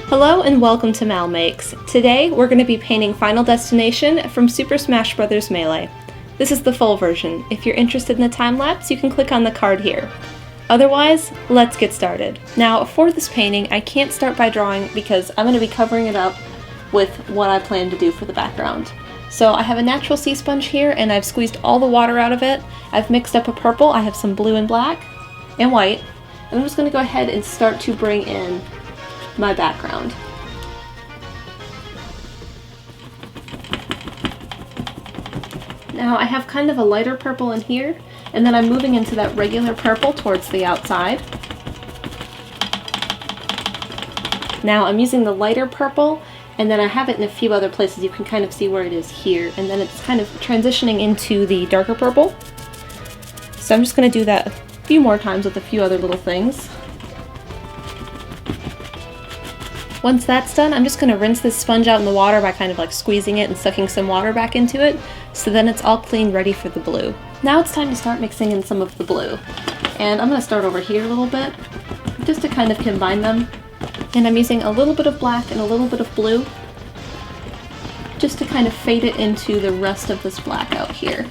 Hello and welcome to MalMakes. Today we're going to be painting Final Destination from Super Smash Bros. Melee. This is the full version. If you're interested in the time-lapse, you can click on the card here. Otherwise, let's get started. Now for this painting, I can't start by drawing because I'm going to be covering it up with what I plan to do for the background. So I have a natural sea sponge here and I've squeezed all the water out of it. I've mixed up a purple, I have some blue and black, and white. And I'm just going to go ahead and start to bring in my background. Now I have kind of a lighter purple in here, and then I'm moving into that regular purple towards the outside. Now I'm using the lighter purple, and then I have it in a few other places. You can kind of see where it is here, and then it's kind of transitioning into the darker purple. So I'm just going to do that a few more times with a few other little things. Once that's done, I'm just going to rinse this sponge out in the water by kind of like squeezing it and sucking some water back into it, so then it's all clean, ready for the blue. Now it's time to start mixing in some of the blue. And I'm going to start over here a little bit, just to kind of combine them. And I'm using a little bit of black and a little bit of blue, just to kind of fade it into the rest of this black out here.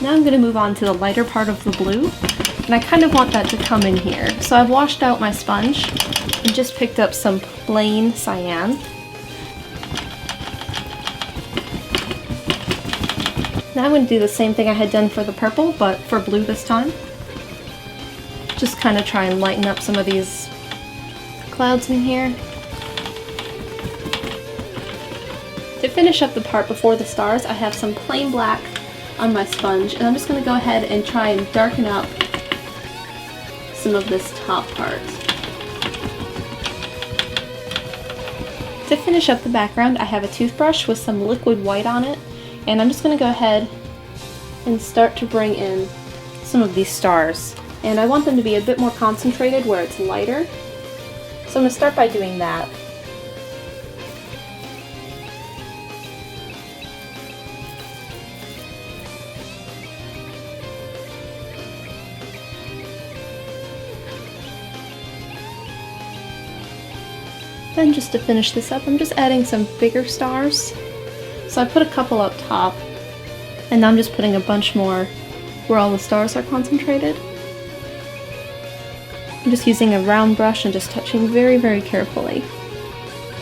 Now I'm going to move on to the lighter part of the blue, and I kind of want that to come in here. So I've washed out my sponge and just picked up some plain cyan. Now I'm going to do the same thing I had done for the purple, but for blue this time. Just kind of try and lighten up some of these clouds in here. To finish up the part before the stars, I have some plain black on my sponge, and I'm just going to go ahead and try and darken up some of this top part. To finish up the background, I have a toothbrush with some liquid white on it, and I'm just going to go ahead and start to bring in some of these stars. And I want them to be a bit more concentrated where it's lighter, so I'm going to start by doing that. Then just to finish this up, I'm just adding some bigger stars. So I put a couple up top, and now I'm just putting a bunch more where all the stars are concentrated. I'm just using a round brush and just touching very, very carefully.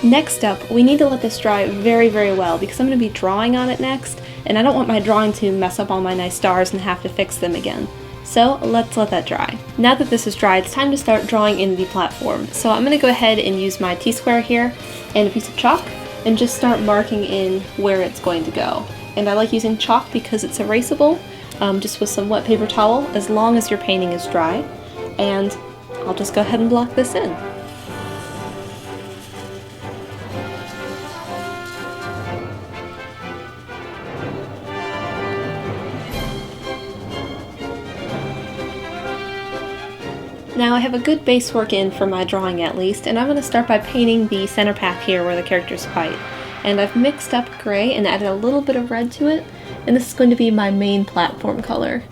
Next up, we need to let this dry very, very well because I'm going to be drawing on it next, and I don't want my drawing to mess up all my nice stars and have to fix them again. So let's let that dry. Now that this is dry, it's time to start drawing in the platform. So I'm going to go ahead and use my T-square here and a piece of chalk and just start marking in where it's going to go. And I like using chalk because it's erasable, just with some wet paper towel, as long as your painting is dry. And I'll just go ahead and block this in. Now I have a good base work in for my drawing at least, and I'm going to start by painting the center path here where the characters fight. And I've mixed up gray and added a little bit of red to it, and this is going to be my main platform color.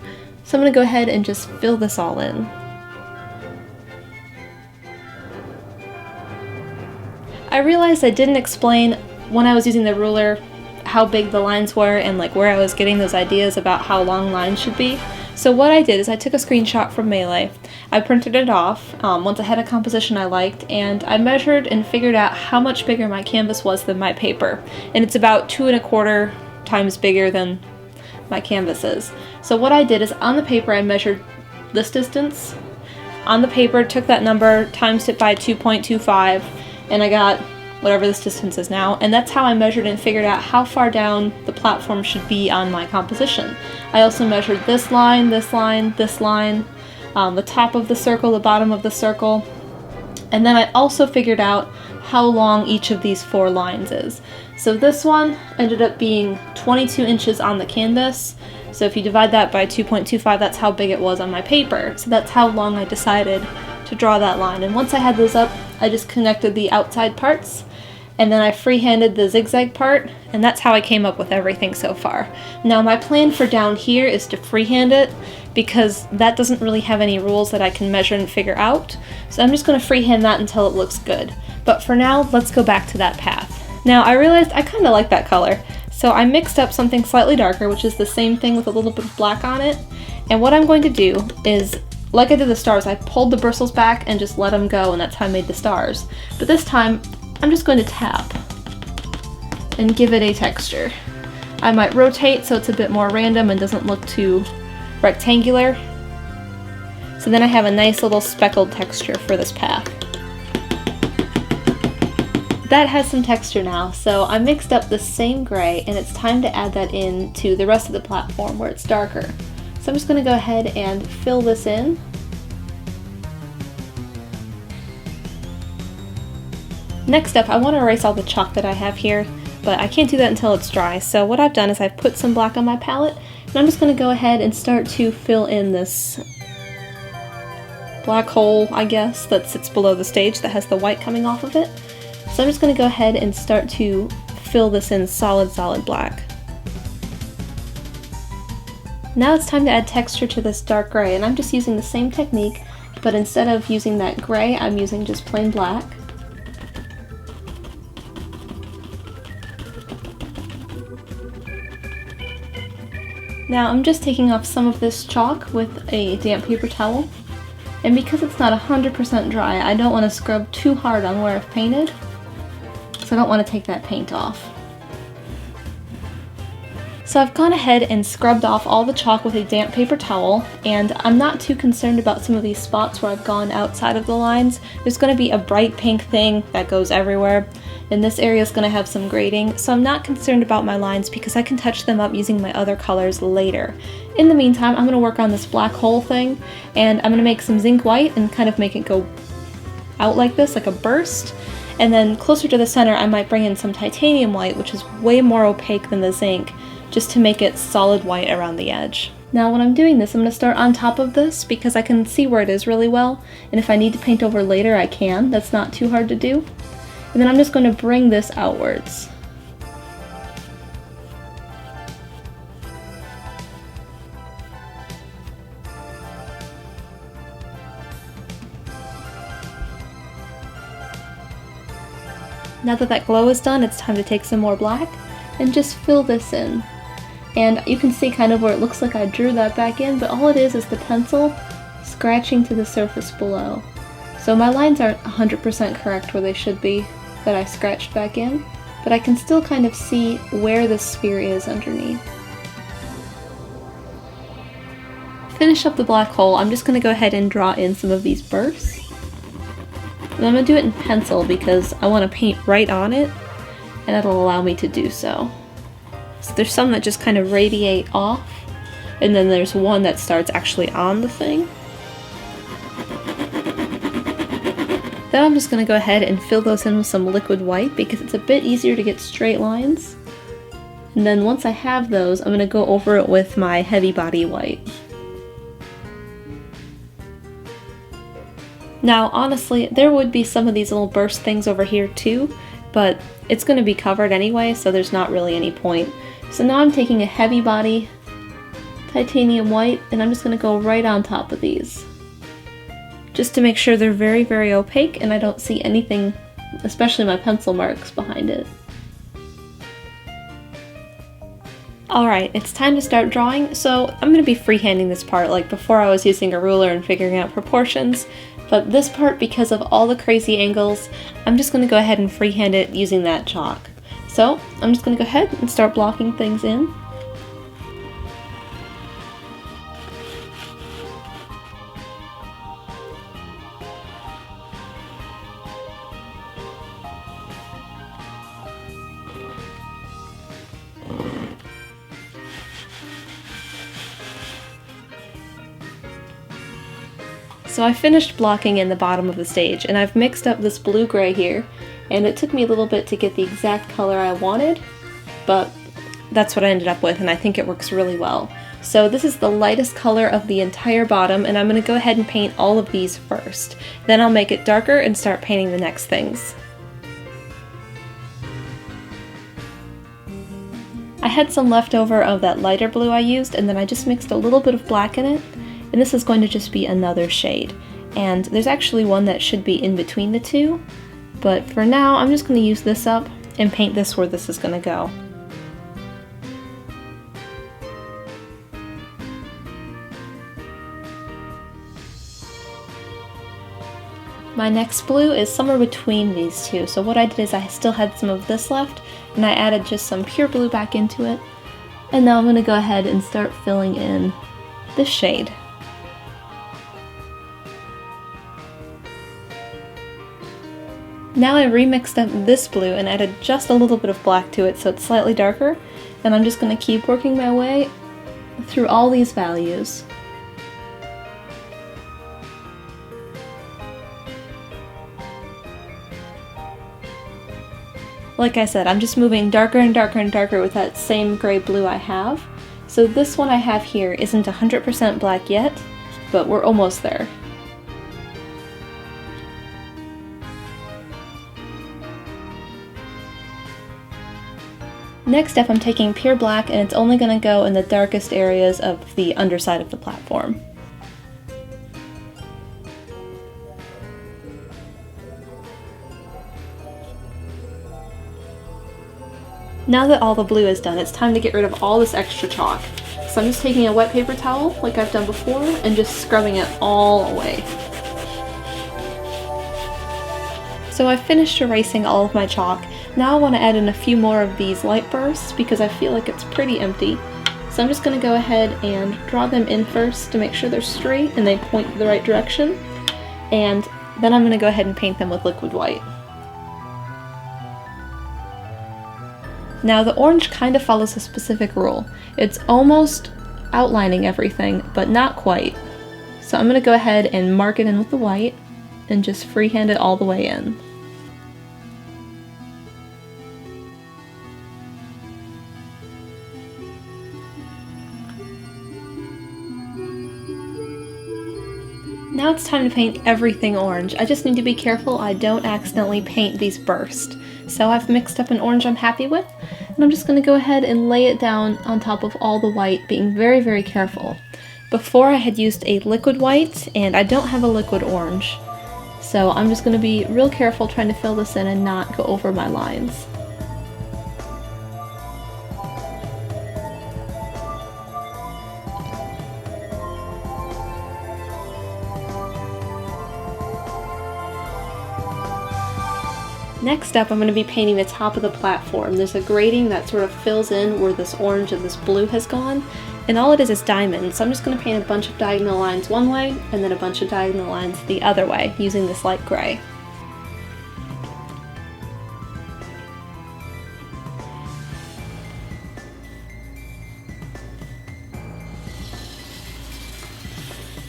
So I'm going to go ahead and just fill this all in. I realized I didn't explain when I was using the ruler how big the lines were and like where I was getting those ideas about how long lines should be. So what I did is I took a screenshot from Melee, I printed it off once I had a composition I liked, and I measured and figured out how much bigger my canvas was than my paper. And it's about 2¼ times bigger than my canvas is. So what I did is on the paper I measured this distance. On the paper, took that number, times it by 2.25, and I got whatever this distance is now, and that's how I measured and figured out how far down the platform should be on my composition. I also measured this line, this line, this line, the top of the circle, the bottom of the circle, and then I also figured out how long each of these 4 lines is. So this one ended up being 22 inches on the canvas, so if you divide that by 2.25, that's how big it was on my paper. So that's how long I decided to draw that line. And once I had those up, I just connected the outside parts, and then I freehanded the zigzag part, and that's how I came up with everything so far. Now my plan for down here is to freehand it, because that doesn't really have any rules that I can measure and figure out. So I'm just going to freehand that until it looks good. But for now, let's go back to that path. Now I realized I kind of like that color, so I mixed up something slightly darker, which is the same thing with a little bit of black on it. And what I'm going to do is, like I did the stars, I pulled the bristles back and just let them go, and that's how I made the stars. But this time, I'm just going to tap and give it a texture. I might rotate so it's a bit more random and doesn't look too rectangular. So then I have a nice little speckled texture for this path. That has some texture now, so I mixed up the same gray, and it's time to add that in to the rest of the platform where it's darker. So I'm just going to go ahead and fill this in. Next up, I want to erase all the chalk that I have here, but I can't do that until it's dry. So what I've done is I've put some black on my palette, and I'm just going to go ahead and start to fill in this black hole, I guess, that sits below the stage that has the white coming off of it. So I'm just going to go ahead and start to fill this in solid black. Now it's time to add texture to this dark gray, and I'm just using the same technique, but instead of using that gray, I'm using just plain black. Now I'm just taking off some of this chalk with a damp paper towel, and because it's not 100% dry, I don't want to scrub too hard on where I've painted, so I don't want to take that paint off. So I've gone ahead and scrubbed off all the chalk with a damp paper towel, and I'm not too concerned about some of these spots where I've gone outside of the lines. There's going to be a bright pink thing that goes everywhere, and this area is going to have some grading, so I'm not concerned about my lines because I can touch them up using my other colors later. In the meantime, I'm going to work on this black hole thing, and I'm going to make some zinc white and kind of make it go out like this, like a burst. And then closer to the center, I might bring in some titanium white, which is way more opaque than the zinc, just to make it solid white around the edge. Now when I'm doing this, I'm going to start on top of this because I can see where it is really well, and if I need to paint over later, I can. That's not too hard to do. And then I'm just going to bring this outwards. Now that that glow is done, it's time to take some more black and just fill this in. And you can see kind of where it looks like I drew that back in, but all it is the pencil scratching to the surface below. So my lines aren't 100% correct where they should be that I scratched back in, but I can still kind of see where the sphere is underneath. Finish up the black hole, I'm just going to go ahead and draw in some of these bursts. And I'm going to do it in pencil because I want to paint right on it, and that'll allow me to do so. So there's some that just kind of radiate off, and then there's one that starts actually on the thing. Then I'm just going to go ahead and fill those in with some liquid white because it's a bit easier to get straight lines. And then once I have those, I'm going to go over it with my heavy body white. Now honestly, there would be some of these little burst things over here too, but it's going to be covered anyway, so there's not really any point. So now I'm taking a heavy body titanium white, and I'm just going to go right on top of these, just to make sure they're very opaque and I don't see anything, especially my pencil marks behind it. Alright, it's time to start drawing, so I'm going to be freehanding this part. Like before I was using a ruler and figuring out proportions, but this part, because of all the crazy angles, I'm just going to go ahead and freehand it using that chalk. So I'm just going to go ahead and start blocking things in. So I finished blocking in the bottom of the stage, and I've mixed up this blue-gray here, and it took me a little bit to get the exact color I wanted, but that's what I ended up with, and I think it works really well. So this is the lightest color of the entire bottom, and I'm going to go ahead and paint all of these first. Then I'll make it darker and start painting the next things. I had some left over of that lighter blue I used, and then I just mixed a little bit of black in it, and this is going to just be another shade. And there's actually one that should be in between the two, but for now I'm just going to use this up and paint this where this is going to go. My next blue is somewhere between these two, so what I did is I still had some of this left, and I added just some pure blue back into it. And now I'm going to go ahead and start filling in this shade. Now I remixed up this blue and added just a little bit of black to it so it's slightly darker, and I'm just going to keep working my way through all these values. Like I said, I'm just moving darker and darker and darker with that same gray blue I have. So this one I have here isn't 100% black yet, but we're almost there. Next up, I'm taking pure black, and it's only going to go in the darkest areas of the underside of the platform. Now that all the blue is done, it's time to get rid of all this extra chalk. So I'm just taking a wet paper towel, like I've done before, and just scrubbing it all away. So I've finished erasing all of my chalk. Now I want to add in a few more of these light bursts because I feel like it's pretty empty. So I'm just going to go ahead and draw them in first to make sure they're straight and they point the right direction. And then I'm going to go ahead and paint them with liquid white. Now the orange kind of follows a specific rule. It's almost outlining everything, but not quite. So I'm going to go ahead and mark it in with the white and just freehand it all the way in. Now it's time to paint everything orange. I just need to be careful I don't accidentally paint these bursts. So I've mixed up an orange I'm happy with, and I'm just going to go ahead and lay it down on top of all the white, being very, very careful. Before I had used a liquid white, and I don't have a liquid orange. So I'm just going to be real careful trying to fill this in and not go over my lines. Next up, I'm going to be painting the top of the platform. There's a grating that sort of fills in where this orange and this blue has gone, and all it is diamonds. So I'm just going to paint a bunch of diagonal lines one way, and then a bunch of diagonal lines the other way, using this light gray.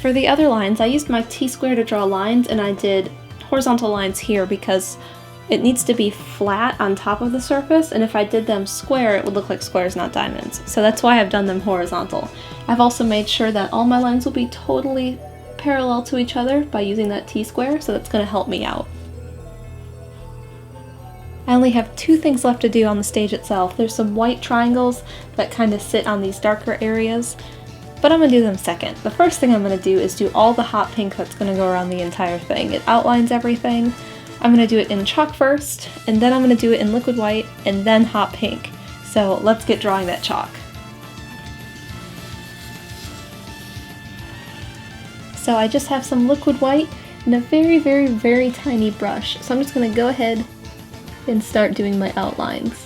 For the other lines, I used my T-square to draw lines, and I did horizontal lines here because it needs to be flat on top of the surface, and if I did them square, it would look like squares, not diamonds. So that's why I've done them horizontal. I've also made sure that all my lines will be totally parallel to each other by using that T-square, so that's going to help me out. I only have two things left to do on the stage itself. There's some white triangles that kind of sit on these darker areas, but I'm going to do them second. The first thing I'm going to do is do all the hot pink that's going to go around the entire thing. It outlines everything. I'm going to do it in chalk first, and then I'm going to do it in liquid white, and then hot pink. So let's get drawing that chalk. So I just have some liquid white and a very, very, very tiny brush. So I'm just going to go ahead and start doing my outlines.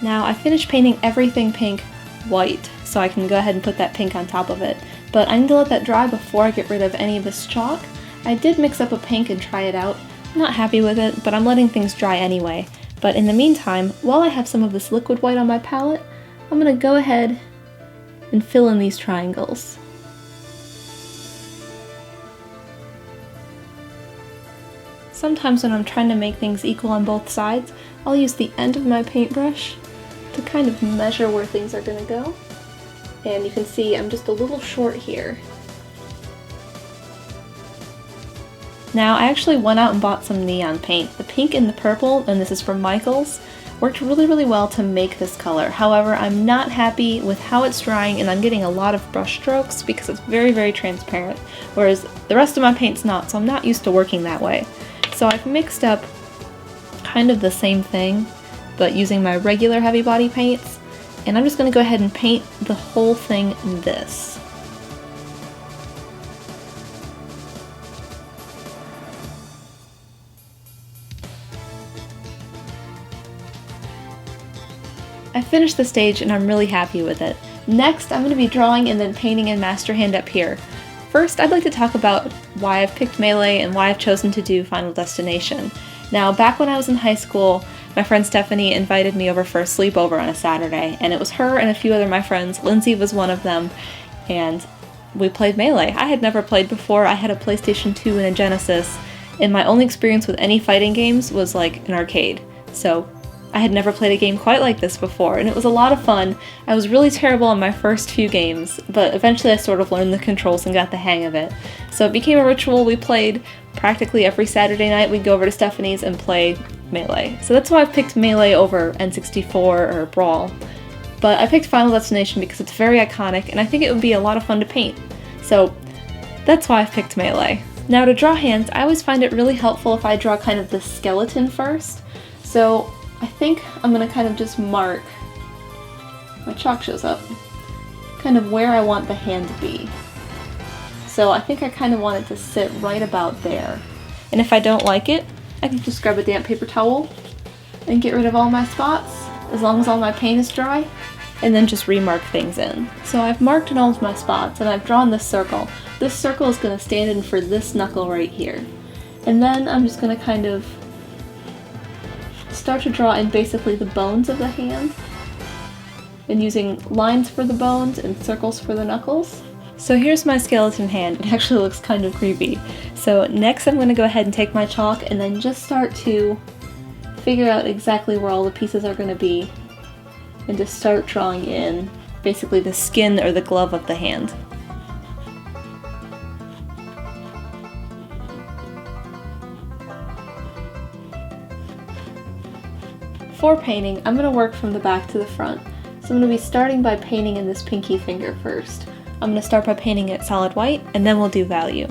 Now I finished painting everything pink white, so I can go ahead and put that pink on top of it. But I need to let that dry before I get rid of any of this chalk. I did mix up a pink and try it out. I'm not happy with it, but I'm letting things dry anyway. But in the meantime, while I have some of this liquid white on my palette, I'm going to go ahead and fill in these triangles. Sometimes when I'm trying to make things equal on both sides, I'll use the end of my paintbrush to kind of measure where things are going to go. And you can see I'm just a little short here. Now, I actually went out and bought some neon paint. The pink and the purple, and this is from Michaels, worked really well to make this color. However, I'm not happy with how it's drying, and I'm getting a lot of brush strokes because it's very transparent, whereas the rest of my paint's not, so I'm not used to working that way. So I've mixed up kind of the same thing, but using my regular heavy body paints, and I'm just going to go ahead and paint the whole thing this. I finished the stage and I'm really happy with it. Next, I'm going to be drawing and then painting in Masterhand up here. First, I'd like to talk about why I've picked Melee and why I've chosen to do Final Destination. Now, back when I was in high school, my friend Stephanie invited me over for a sleepover on a Saturday, and it was her and a few other my friends. Lindsay was one of them, and we played Melee. I had never played before. I had a PlayStation 2 and a Genesis, and my only experience with any fighting games was like an arcade. So I had never played a game quite like this before, and it was a lot of fun. I was really terrible in my first few games, but eventually I sort of learned the controls and got the hang of it. So it became a ritual. We played practically every Saturday night. We'd go over to Stephanie's and play Melee. So that's why I've picked Melee over N64 or Brawl. But I picked Final Destination because it's very iconic, and I think it would be a lot of fun to paint. So that's why I've picked Melee. Now, to draw hands, I always find it really helpful if I draw kind of the skeleton first. So I think I'm going to kind of just mark, my chalk shows up, kind of where I want the hand to be. So I think I kind of want it to sit right about there. And if I don't like it, I can just grab a damp paper towel and get rid of all my spots, as long as all my paint is dry, and then just remark things in. So I've marked in all of my spots, and I've drawn this circle. This circle is going to stand in for this knuckle right here. And then I'm just going to kind of start to draw in basically the bones of the hand, and using lines for the bones and circles for the knuckles. So here's my skeleton hand. It actually looks kind of creepy. So next I'm going to go ahead and take my chalk and then just start to figure out exactly where all the pieces are going to be, and just start drawing in basically the skin or the glove of the hand. For painting, I'm going to work from the back to the front. So I'm going to be starting by painting in this pinky finger first. I'm going to start by painting it solid white, and then we'll do value.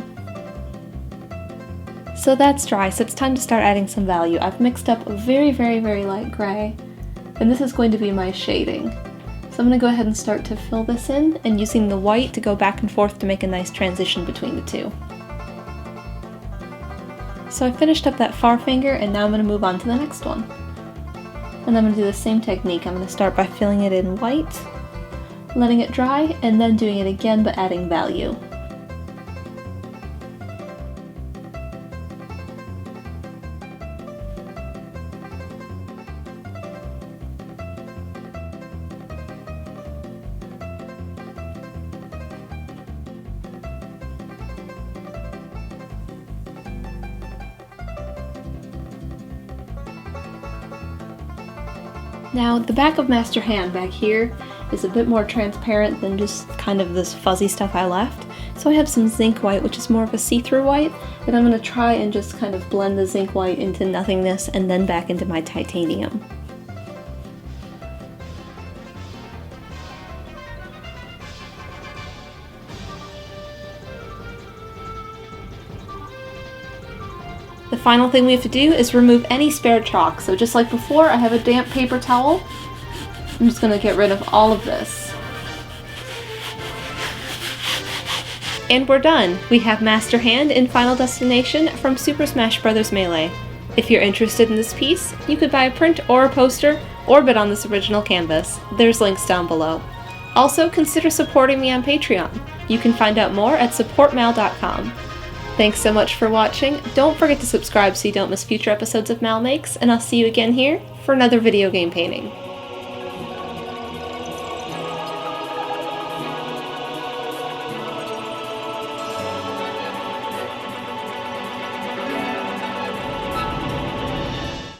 So that's dry, so it's time to start adding some value. I've mixed up a very light gray, and this is going to be my shading. So I'm going to go ahead and start to fill this in, and using the white to go back and forth to make a nice transition between the two. So I finished up that far finger, and now I'm going to move on to the next one. And I'm going to do the same technique. I'm going to start by filling it in white, letting it dry, and then doing it again but adding value. Now, the back of Master Hand back here is a bit more transparent than just kind of this fuzzy stuff I left. So I have some zinc white, which is more of a see-through white, and I'm going to try and just kind of blend the zinc white into nothingness and then back into my titanium. The final thing we have to do is remove any spare chalk. So just like before, I have a damp paper towel. I'm just going to get rid of all of this. And we're done! We have Master Hand in Final Destination from Super Smash Bros. Melee. If you're interested in this piece, you could buy a print or a poster, or bid on this original canvas. There's links down below. Also, consider supporting me on Patreon. You can find out more at supportmal.com. Thanks so much for watching. Don't forget to subscribe so you don't miss future episodes of MalMakes, and I'll see you again here for another video game painting.